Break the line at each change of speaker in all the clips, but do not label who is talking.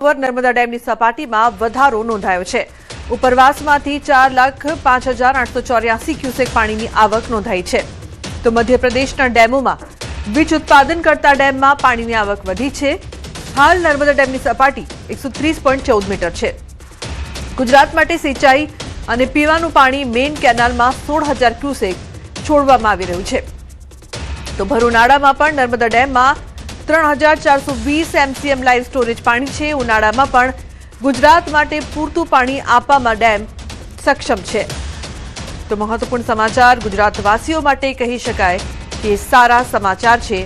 નર્મદા ડેમની સપાટીમાં વધારો નોંધાયો છે। ઉપરવાસમાંથી 4,05,884 ક્યુસેક પાણીની આવક નોંધાઈ છે। તો મધ્યપ્રદેશના ડેમોમાં વીજ ઉત્પાદન કરતા ડેમમાં પાણીની આવક વધી છે। હાલ નર્મદા ડેમની સપાટી 130.14 મીટર છે। ગુજરાત માટે સિંચાઈ અને પીવાનું પાણી મેઇન કેનાલમાં 16,000 ક્યુસેક છોડવામાં આવી રહ્યું છે। તો ભર ઉનાળામાં પણ નર્મદા ડેમમાં 3,420 એમસીએમ લાઇવ સ્ટોરેજ પાણી છે। ઉનાળામાં પણ ગુજરાત માટે પૂરતું પાણી આપવામાં ડેમ સક્ષમ છે। તો મહત્વપૂર્ણ સમાચાર ગુજરાતવાસીઓ માટે કહી શકાય કે સારા સમાચાર છે।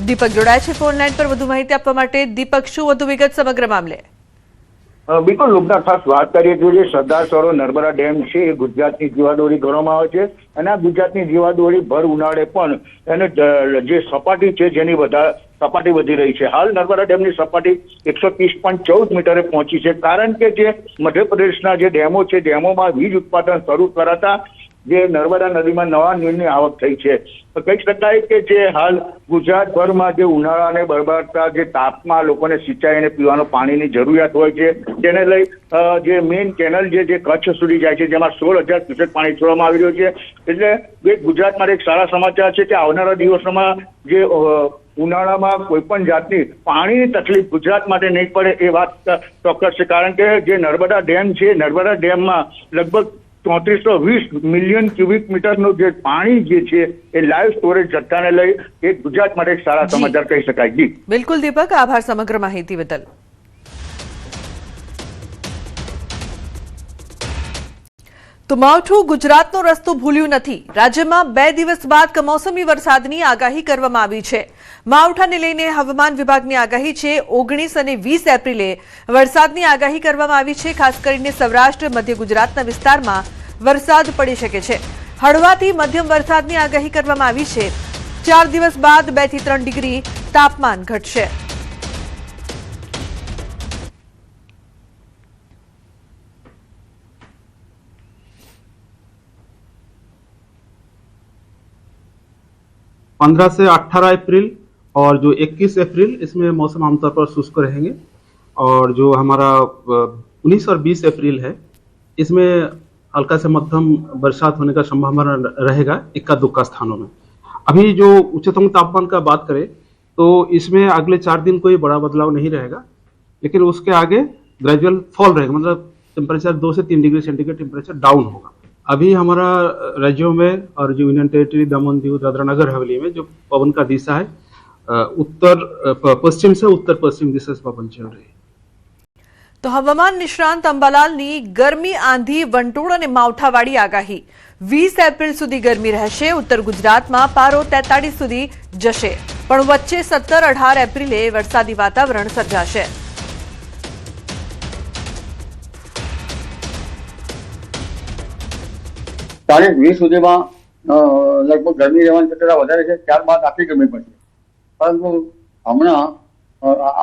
દીપક જોડાય છે ફોન લાઈન પર વધુ માહિતી આપવા માટે। દીપક, શું વધુ વિગત સમગ્ર મામલે?
બિલકુલ લોગના ખાસ વાત કરીએ તો જે સરદાર સરોવર નર્મદા ડેમ છે એ ગુજરાતની જીવાદોરી ગણવામાં આવે છે અને આ ગુજરાતની જીવાદોરી ભર ઉનાળે પણ એને જે સપાટી છે જેની સપાટી વધી રહી છે। હાલ નર્મદા ડેમની સપાટી 130.14 મીટરે પહોંચી છે, કારણ કે જે મધ્યપ્રદેશના જે ડેમો છે ડેમોમાં વીજ ઉત્પાદન શરૂ કરાતા જે નર્મદા નદીમાં નવા નીરની આવક થઈ છે। તો કહી શકાય કે જે હાલ ગુજરાતભરમાં જે ઉનાળાને બરબાદતા જે તાપમાં લોકોને સિંચાઈ અને પીવાનું પાણીની જરૂરિયાત હોય છે તેને લઈ જે મેઇન કેનલ જે કચ્છ સુધી જાય છે જેમાં 16,000 ક્યુસેક પાણી છોડવામાં આવી રહ્યું છે। એટલે ગુજરાત માટે એક સારા સમાચાર છે કે આવનારા દિવસોમાં જે ઉનાળામાં કોઈ પણ જાતની પાણીની તકલીફ ગુજરાત માટે નહીં પડે એ વાત ચોક્કસ છે, કારણ કે જે નર્મદા ડેમ છે નર્મદા ડેમમાં લગભગ 320 મિલિયન ક્યુબિક મીટરનું જે પાણી જે છે એ લાઈવ સ્ટોરેજ જથ્થાને લઈ એ ગુજરાત માટે એક સારા સમાચાર કહી શકાય। જી
બિલકુલ દીપક, આભાર સમગ્ર માહિતી બદલ। તો માવઠું ગુજરાતનો રસ્તો ભૂલ્યું નથી। રાજ્યમાં 2 દિવસ બાદ કમોસમી વરસાદની આગાહી કરવામાં આવી છે। માવઠાને લઈને હવામાન વિભાગની આગાહી છે। 19 અને 20 એપ્રિલે વરસાદની આગાહી કરવામાં આવી છે। ખાસ કરીને સૌરાષ્ટ્ર મધ્ય ગુજરાતના વિસ્તારમાં વરસાદ પડી શકે છે। હળવાથી મધ્યમ વરસાદની આગાહી કરવામાં આવી છે। 4 દિવસ બાદ 2 થી 3 ડિગ્રી તાપમાન ઘટશે।
पंद्रह से 18 अप्रैल और जो 21 अप्रैल इसमें मौसम आमतौर पर शुष्क रहेंगे और जो हमारा 19 और 20 अप्रैल है इसमें हल्का से मध्यम बरसात होने का संभावना रहेगा इक्का दुक्का स्थानों में। अभी जो उच्चतम तापमान का बात करें तो इसमें अगले 4 दिन कोई बड़ा बदलाव नहीं रहेगा, लेकिन उसके आगे ग्रेजुअल फॉल रहेगा, मतलब टेम्परेचर 2 से 3 डिग्री सेंटीग्रेड टेम्परेचर डाउन होगा। अभी हमारा राज्यों में और जो यूनियन टेरिटरी दमन दीव दादरा नगर हवेली में जो पवन का दिशा है उत्तर पश्चिम से उत्तर पश्चिम दिशा से पवन चल रही है।
तो हवामान निष्णांत अंबालालनी गर्मी आंधी वंटोळ અને માવઠાવાળી આગાહી 20 એપ્રિલ સુધી ગરમી રહેશે। ઉત્તર ગુજરાતમાં પારો 43 સુધી જશે, પણ વચ્ચે 17-18 એપ્રિલે વરસાદી વાતાવરણ સર્જાશે।
તારીખ 20 સુધીમાં લગભગ ગરમી રહેવાની શક્યતા વધારે છે, ત્યારબાદ આખી ગરમી પડશે। પરંતુ હમણાં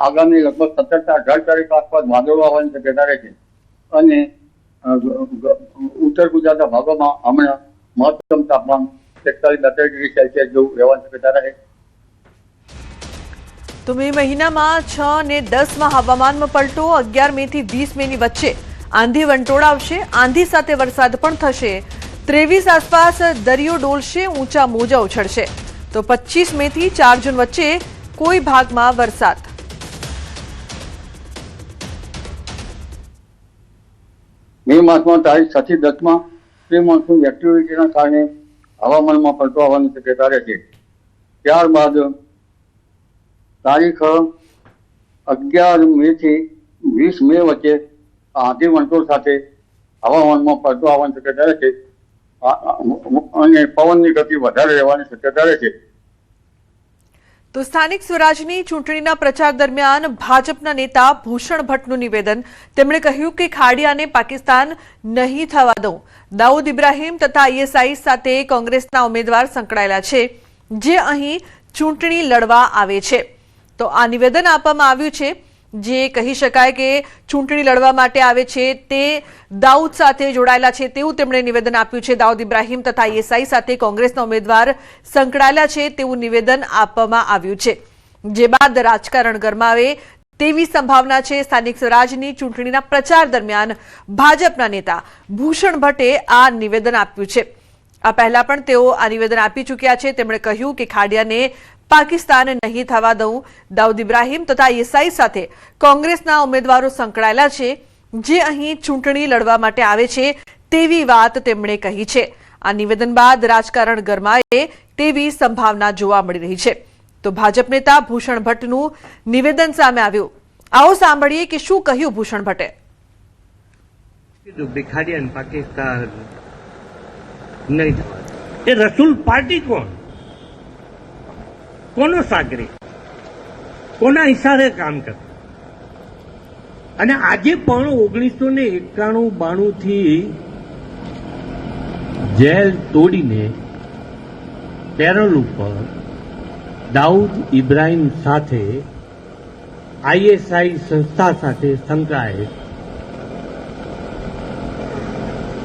આગામી લગભગ 17 થી 18 તારીખ આસપાસ વાદળો આવવાની શક્યતા રહેશે અને ઉત્તર ગુજરાતના ભાગોમાં હમણાં મહત્તમ તાપમાન 41-42 ડિગ્રી સેલ્સિયસ જેવું રહેવાની શક્યતા રહે।
તો મે મહિનામાં 6 અને 10માં હવામાનમાં પલટો। 11 મે થી 20 મેની વચ્ચે આંધી વંટોળ આવશે, આંધી સાથે વરસાદ પણ થશે। 23 આસપાસ દરિયો ડોલશે, ઊંચા મોજા ઉછળશે। તો 25 મે થી 4 જૂન વચ્ચે કોઈ ભાગમાં વરસાદ।
મે માસમાં તારીખ 6 થી 10માં પ્રી મોન્સૂન એક્ટિવિટીના કારણે હવામાનમાં પલટો આવવાની શક્યતા રહેશે। ત્યારબાદ તારીખ 11 મે થી 20 મે વચ્ચે આંધી વંટોળ સાથે હવામાનમાં પલટો આવવાની શક્યતા રહેશે અને પવનની ગતિ વધારે રહેવાની શક્યતા રહેશે।
તો સ્થાનિક સ્વરાજની ચૂંટણીના પ્રચાર દરમિયાન ભાજપના નેતા ભૂષણ ભટ્ટનું નિવેદન। તેમણે કહ્યું કે ખાડિયાને પાકિસ્તાન નહીં થવા દઉં। દાઉદ ઇબ્રાહીમ તથા આઈએસઆઈ સાથે કોંગ્રેસના ઉમેદવાર સંકળાયેલા છે જે અહીં ચૂંટણી લડવા આવે છે। તો આ નિવેદન આપવામાં આવ્યું છે જે કહી શકાય કે ચૂંટણી લડવા માટે આવે છે તે દાઉદ સાથે જોડાયેલા છે તેવું તેમણે નિવેદન આપ્યું છે। દાઉદ ઇબ્રાહીમ તથા આઈએસઆઈ સાથે કોંગ્રેસના ઉમેદવાર સંકળાયેલા છે તેવું નિવેદન આપવામાં આવ્યું છે, જે બાદ રાજકારણ ગરમાવે તેવી સંભાવના છે। સ્થાનિક સ્વરાજની ચૂંટણીના પ્રચાર દરમિયાન ભાજપના નેતા ભૂષણ ભટ્ટે આ નિવેદન આપ્યું છે। આ પહેલા પણ તેઓ આ નિવેદન આપી ચૂક્યા છે। તેમણે કહ્યું કે ખાડિયાને પાકિસ્તાન નહીં થવા દઉં। દાઉદ ઇબ્રાહીમ તથા ઈસાઈ સાથે કોંગ્રેસના ઉમેદવારો સંકળાયેલા છે, જે અહીં ચૂંટણી લડવા માટે આવે છે તેવી વાત તેમણે કહી છે। આ નિવેદન બાદ રાજકારણ ગરમાએ તેવી સંભાવના જોવા મળી રહી છે। તો ભાજપ નેતા ભૂષણ ભટ્ટનું નિવેદન સામે આવ્યું। આવો સાંભળીએ કે શું કહ્યું ભૂષણ ભટ્ટે।
ખાડિયાને પાકિસ્તાન નહીં થવા દે। એ રસૂલ પાર્ટી કોણ, કોનો સાગરી, કોના ઈશારે કામ કરે? અને આજે પણ 1991-92 થી જેલ તોડીને પેરોલ ઉપર દાઉદ ઇબ્રાહીમ સાથે ISI સંસ્થા સાથે સંકળાયેલ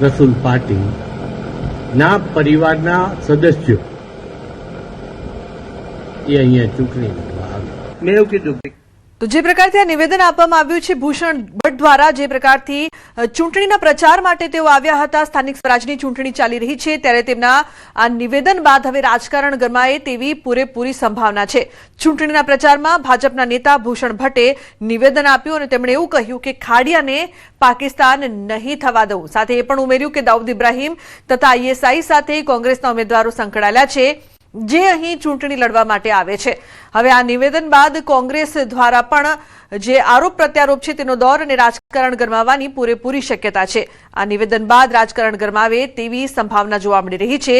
રસૂલ પાર્ટી ના પરિવારના સદસ્યો એ અહીંયા ચૂંટણી લડવા આવ્યા। મેં એવું કીધું
તો જે પ્રકારથી આ નિવેદન આપવામાં આવ્યું છે ભૂષણ ભટ્ટ દ્વારા, જે પ્રકારથી ચૂંટણીના પ્રચાર માટે તેઓ આવ્યા હતા, સ્થાનિક સ્વરાજની ચૂંટણી ચાલી રહી છે, ત્યારે તેમના આ નિવેદન બાદ હવે રાજકારણ ગરમાએ તેવી પૂરેપૂરી સંભાવના છે। ચૂંટણીના પ્રચારમાં ભાજપના નેતા ભૂષણ ભટ્ટે નિવેદન આપ્યું અને તેમણે એવું કહ્યું કે ખાડિયાને પાકિસ્તાન નહીં થવા દઉં। સાથે એ પણ ઉમેર્યું કે દાઉદ ઇબ્રાહીમ તથા ISI સાથે કોંગ્રેસના ઉમેદવારો સંકળાયેલા છે, જે અહીં ચૂંટણી લડવા માટે આવે છે। હવે આ નિવેદન બાદ કોંગ્રેસ દ્વારા પણ જે આરોપ પ્રત્યારોપ છે તેનો દોર અને રાજકારણ ગરમાવાની પૂરેપૂરી શક્યતા છે। આ નિવેદન બાદ રાજકારણ ગરમાવે તેવી સંભાવના જોવા મળી રહી છે।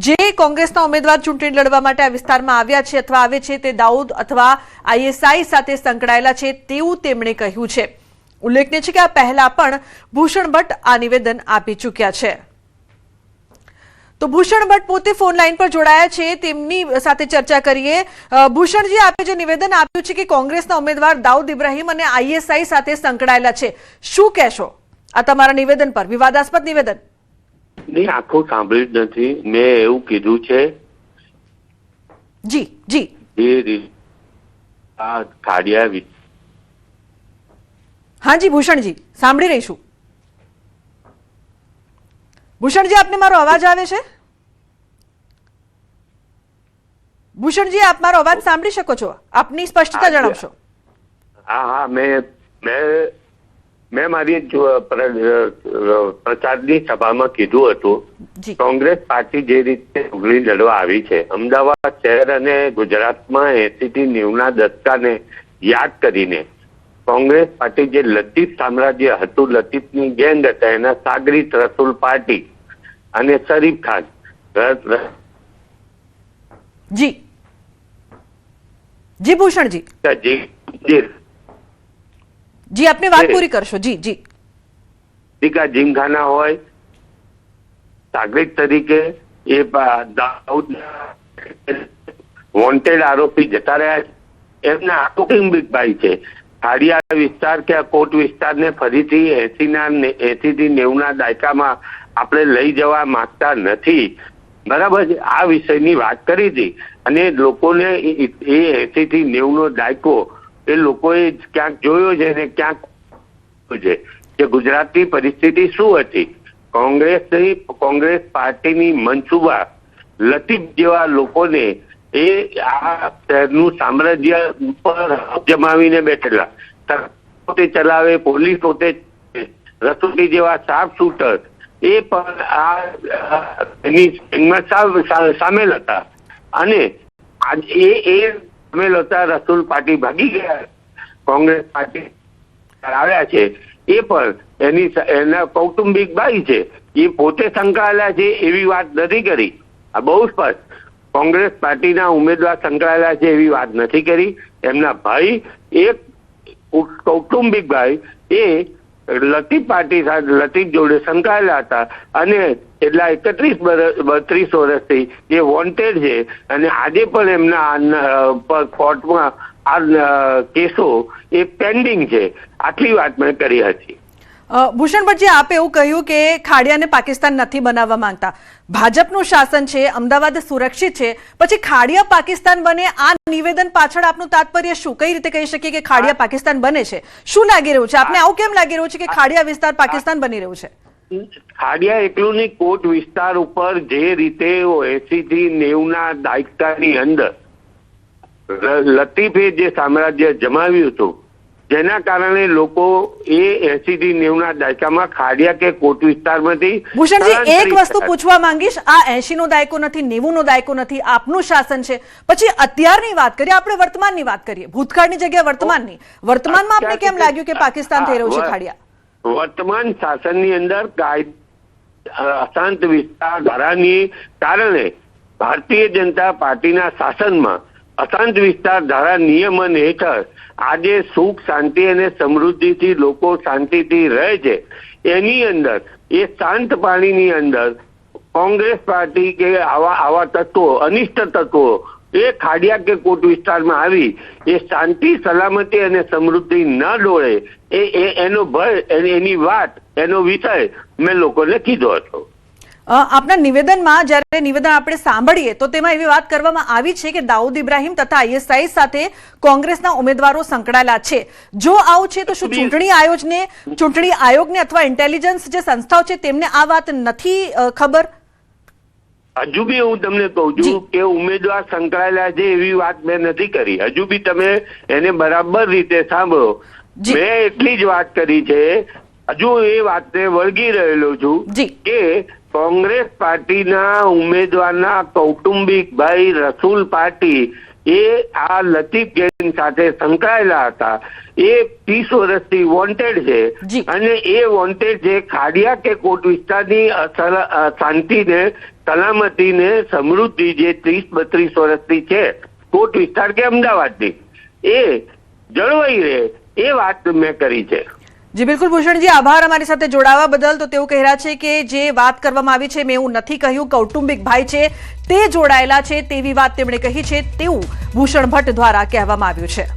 જે કોંગ્રેસના ઉમેદવાર ચૂંટણી લડવા માટે આ વિસ્તારમાં આવ્યા છે અથવા આવે છે તે દાઉદ અથવા ISI સાથે સંકળાયેલા છે તેવું તેમણે કહ્યું છે। ઉલ્લેખનીય છે કે આ પહેલા પણ ભૂષણ ભટ્ટ આ નિવેદન આપી ચૂક્યા છે। તો ભૂષણ ભટ્ટ પોતે ફોન લાઈન પર જોડાયા છે, તેમની સાથે ચર્ચા કરીએ। ભૂષણજી, આપે જે નિવેદન આપ્યું છે કે કોંગ્રેસના ઉમેદવાર દાઉદ ઇબ્રાહીમ અને ISI સાથે સંકળાયેલા છે, શું કહેશો આ તમારા નિવેદન પર? વિવાદાસ્પદ નિવેદન
નહીં, આખું સાંભળ્યું જ નથી। મેં એવું કીધું છે
જી જી
આ ખાડિયા
હા જી ભૂષણજી, સાંભળી રહી છું। ભૂષણજી, આપને મારો અવાજ આવે છે? ભૂષણજી, આપ મારો અવાજ સાંભળી શકો છો? આપની સ્પષ્ટતા જણાવશો?
હા, મેં મારી પ્રચારની સભામાં કીધું હતું, કોંગ્રેસ પાર્ટી જે રીતે ચૂંટણી લડવા આવી છે, અમદાવાદ શહેર અને ગુજરાતમાં 80 થી 90ના દશકાને યાદ કરીને કોંગ્રેસ પાર્ટી જે લતીફ સામ્રાજ્ય હતું, લતીફની ગેંગ હતા, એના સાગરીત રસૂલ પાર્ટી અને શરીફ ખાન
જી ભૂષણજી જી આપને વાત પૂરી કરશો। જી
જીમખાના હોય સાગરીત તરીકે એ દાઉદ વોન્ટેડ આરોપી જતા રહ્યા છે। એમના કુટુંબિક ભાઈ છે। ખાડિયા વિસ્તાર કે કોટ વિસ્તારને ફરીથી 80 થી 90ના દાયકામાં આપણે લઈ જવા માંગતા નથી, બરાબર છે? આ વિષયની વાત કરી હતી અને લોકોને એ 80 થી 90નો દાયકો એ લોકોએ ક્યાંક જોયો છે અને ક્યાંક છે કે ગુજરાતની પરિસ્થિતિ શું હતી। કોંગ્રેસ પાર્ટીની મનસુબા લતીફ જેવા લોકોને એ આ શહેરનું સામ્રાજ્ય ઉપર જમાવીને બેઠેલા, પોતે ચલાવે, પોલીસ પોતે, રસોટી જેવા શાર્પ શૂટર એ પણ સામેલ હતા અને એ સામેલ હતા। રસૂલ પાર્ટી ભાગી ગયા, કોંગ્રેસ પાર્ટી આવ્યા છે, એ પણ એના કૌટુંબિક ભાઈ છે, એ પોતે સંકળાયેલા છે એવી વાત નથી કરી। આ બહુ સ્પષ્ટ, કોંગ્રેસ પાર્ટીના ઉમેદવાર સંકળાયેલા છે એવી વાત નથી કરી। એમના ભાઈ, એક કૌટુંબિક ભાઈ, એ લતીફ પાર્ટી સાથે લતીફ જોડે સંકળાયેલા હતા અને એટલા 31-32 વર્ષથી એ વોન્ટેડ છે અને આજે પણ એમના કોર્ટમાં આ કેસો એ પેન્ડિંગ છે। આટલી વાત મેં કરી હતી।
ભૂષણ ભટ્ટજી, આપે એવું કહ્યું કે ખાડિયાને પાકિસ્તાન નથી બનાવવા માંગતા, ભાજપનું શાસન છે, અમદાવાદ સુરક્ષિત છે, પછી ખાડિયા પાકિસ્તાન બને, આ નિવેદન પાછળ આપનું તાત્પર્ય શું? કઈ રીતે કહી શકીએ કે ખાડિયા પાકિસ્તાન બને છે? શું લાગી રહ્યું છે આપને? આવું કેમ લાગી રહ્યું છે કે ખાડિયા વિસ્તાર પાકિસ્તાન બની રહ્યું છે?
ખાડિયા એકલું ની કોટ વિસ્તાર ઉપર જે રીતે 80 થી 90 ના દાયકાની અંદર લતીફે જે સામ્રાજ્ય જમાવ્યું હતું, જેના કારણે લોકો એ 80 થી 90 ના દાયકામાં ખાડિયા કે કોટ વિસ્તારમાંથી
ભૂષણજી, એક વસ્તુ પૂછવા માંગીશ, આ 80 નો દાયકો નથી, 90 નો દાયકો નથી, આપનું શાસન છે, પછી અત્યારની વાત કરીએ, આપણે વર્તમાનની વાત કરીએ, ભૂતકાળની જગ્યાએ વર્તમાનની. વર્તમાનમાં આપને કેમ લાગ્યું કે પાકિસ્તાન થઈ રહ્યું છે ખાડિયા?
વર્તમાન શાસનની અંદર અશાંત વિસ્તાર ધારાની કારણે ભારતીય જનતા પાર્ટીના શાસનમાં અશાંત વિસ્તાર ધારા નિયમન હેઠળ આજે સુખ શાંતિ અને સમૃદ્ધિથી લોકો શાંતિથી રહે છે. એની અંદર એ શાંત પાણીની અંદર કોંગ્રેસ પાર્ટી કે આવા તત્વો, અનિષ્ટ તત્વો એ ખાડિયા કે કોટ વિસ્તારમાં આવી એ શાંતિ સલામતી અને સમૃદ્ધિ ન ડોળે એનો ભય, એની વાત, એનો વિષય મેં લોકોને કીધો હતો.
આપના નિવેદનમાં જ્યારે નિવેદન આપણે સાંભળીએ તો તેમાં એવી વાત કરવામાં આવી છે કે દાઉદ ઇબ્રાહિમ તથા ISI સાથે કોંગ્રેસના ઉમેદવારો સંકળાયેલા છે. જો આવું છે તો શું ચૂંટણી આયોગને અથવા ઇન્ટેલિજન્સ જે સંસ્થાઓ છે તેમને આ વાત નથી ખબર?
હજુ બી હું તમને કહું છું કે ઉમેદવાર સંકળાયેલા છે એવી વાત મેં નથી કરી. હજુ બી તમે એને બરાબર રીતે સાંભળો. મેં એટલી જ વાત કરી છે, હજુ એ વાતને વળગી રહેલો છું કે કોંગ્રેસ પાર્ટીના ઉમેદવારના કૌટુંબિક ભાઈ રસુલ પાર્ટી એ આ લતીફ ગેંગ સાથે સંકળાયેલા હતા. એ 30 વર્ષથી વોન્ટેડ છે અને એ વોન્ટેડ છે ખાડિયા કે કોટ વિસ્તારની શાંતિને, સલામતીને, સમૃદ્ધિ જે 30-32 વર્ષથી છે કોટ વિસ્તાર કે અમદાવાદની, એ જળવાઈ રહે એ વાત મેં કરી છે.
જી બિલકુલ ભૂષણજી, આભાર અમારી સાથે જોડાવા બદલ. તો તેઓ કહી રહ્યા છે કે જે વાત કરવામાં આવી છે મેં એવું નથી કહ્યું, કૌટુંબિક ભાઈ છે તે જોડાયેલા છે તેવી વાત તેમણે કહી છે તેવું ભૂષણ ભટ્ટ દ્વારા કહેવામાં આવ્યું છે.